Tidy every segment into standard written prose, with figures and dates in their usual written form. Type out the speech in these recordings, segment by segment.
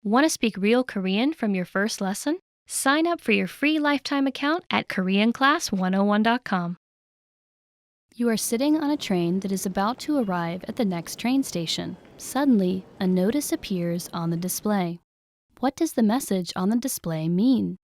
Want to speak real Korean from your first lesson? Sign up for your free lifetime account at KoreanClass101.com. You are sitting on a train that is about to arrive at the next train station. Suddenly, a notice appears on the display. What does the message on the display mean?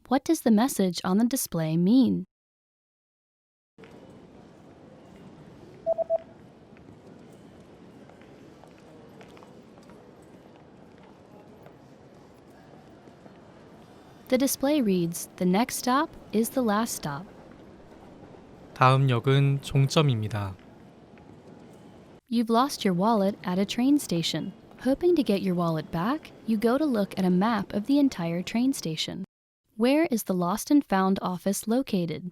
What does the message on the display mean? The display reads, "The next stop is the last stop." 다음 역은 종점입니다. You've lost your wallet at a train station. Hoping to get your wallet back, you go to look at a map of the entire train station. Where is the Lost and Found office located?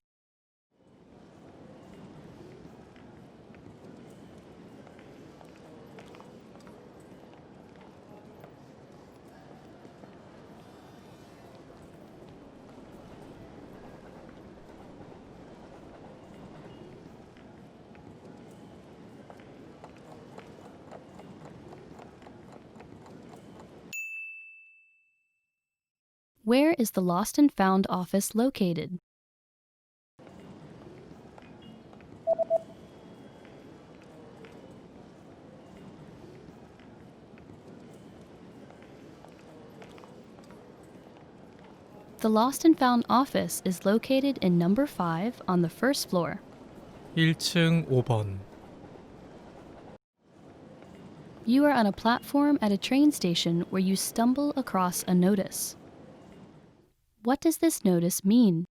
Where is the Lost and Found office located? The Lost and Found office is located in number 5 on the first floor. 1층 5번. You are on a platform at a train station where you stumble across a notice. What does this notice mean?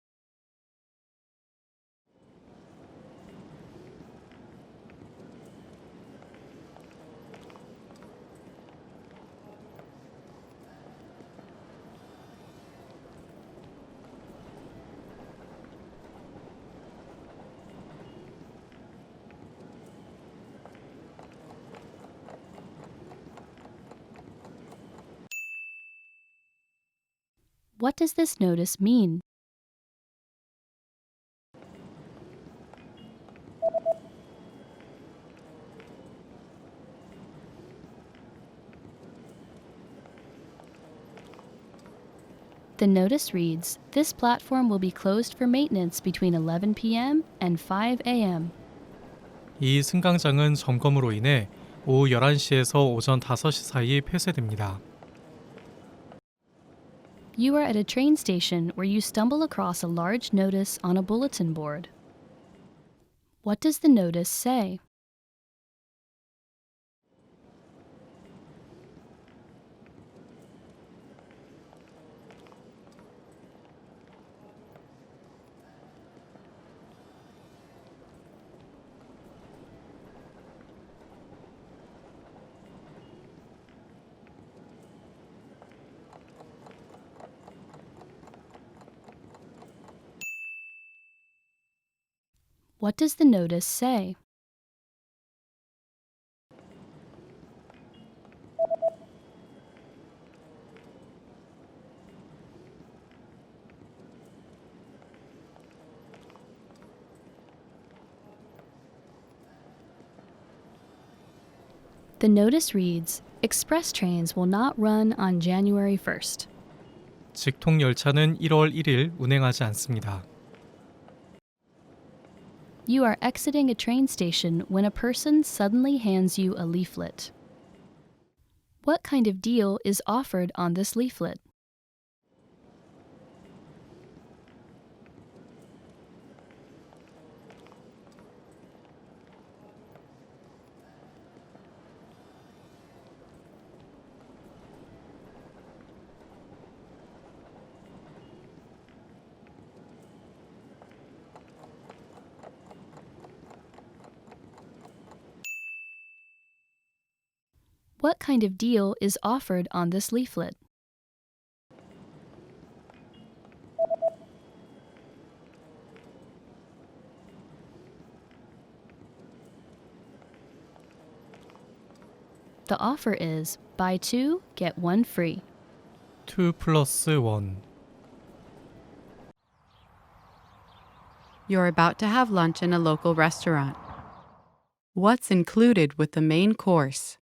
What does this notice mean? The notice reads, "This platform will be closed for maintenance between 11 p.m. and 5 a.m. 이 승강장은 점검으로 인해 오후 11시에서 오전 5시 사이 폐쇄됩니다. You are at a train station where you stumble across a large notice on a bulletin board. What does the notice say? What does the notice say? The notice reads, "Express trains will not run on January 1st. 직통 열차는 1월 1일 운행하지 않습니다. You are exiting a train station when a person suddenly hands you a leaflet. What kind of deal is offered on this leaflet? What kind of deal is offered on this leaflet? The offer is buy 2, get 1 free. 2 플러스 1. You're about to have lunch in a local restaurant. What's included with the main course?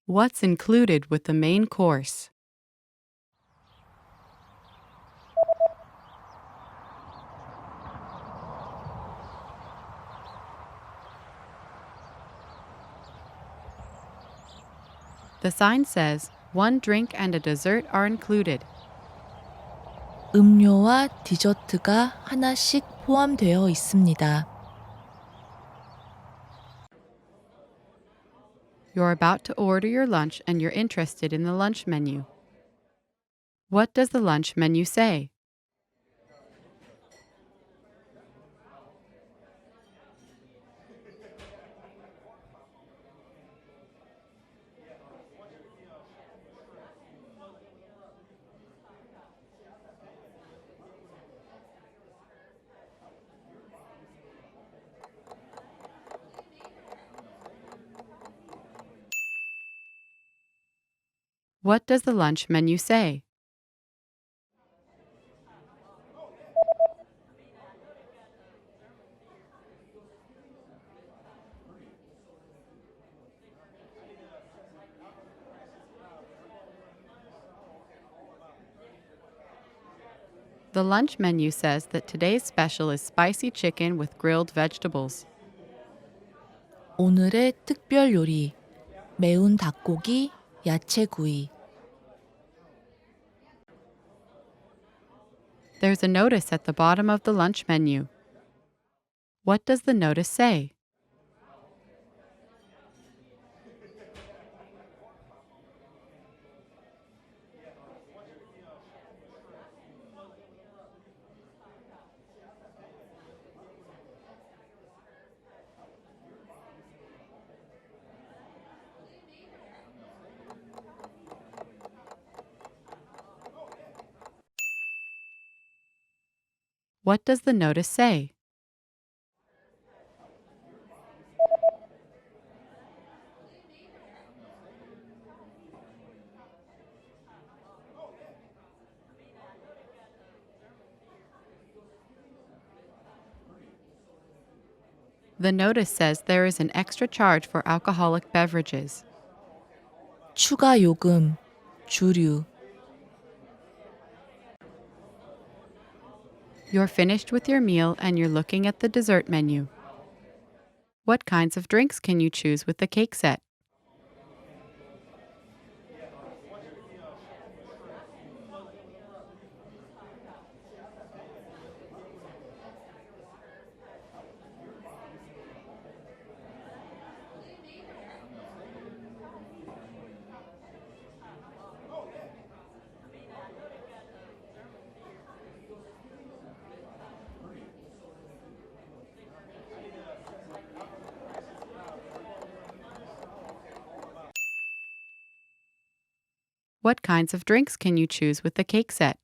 What's included with the main course? The sign says, 1 drink and a dessert are included. 음료와 디저트가 하나씩 포함되어 있습니다. You're about to order your lunch and you're interested in the lunch menu. What does the lunch menu say? What does the lunch menu say? The lunch menu says that today's special is spicy chicken with grilled vegetables. 오늘의 특별 요리, 매운 닭고기, 야채구이. There's a notice at the bottom of the lunch menu. What does the notice say? What does the notice say? The notice says there is an extra charge for alcoholic beverages. 추가 요금, 주류. You're finished with your meal and you're looking at the dessert menu. What kinds of drinks can you choose with the cake set? What kinds of drinks can you choose with the cake set?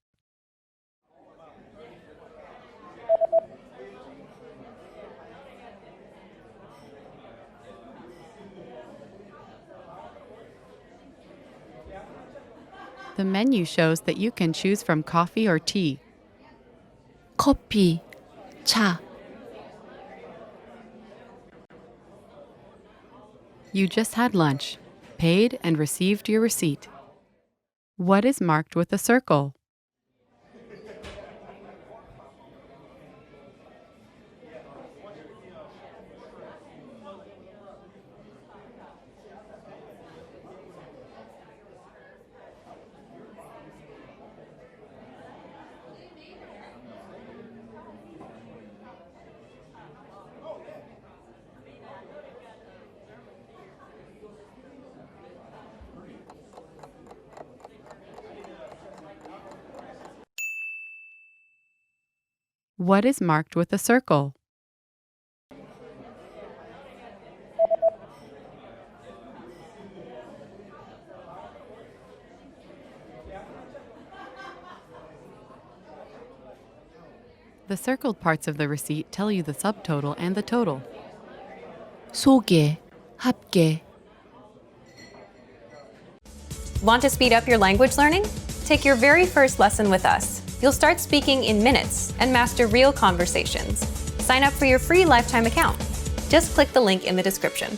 The menu shows that you can choose from coffee or tea. 커피, 차. You just had lunch, paid and received your receipt. What is marked with a circle? What is marked with a circle? The circled parts of the receipt tell you the subtotal and the total. 소개, 합계. Want to speed up your language learning? Take your very first lesson with us. You'll start speaking in minutes and master real conversations. Sign up for your free lifetime account. Just click the link in the description.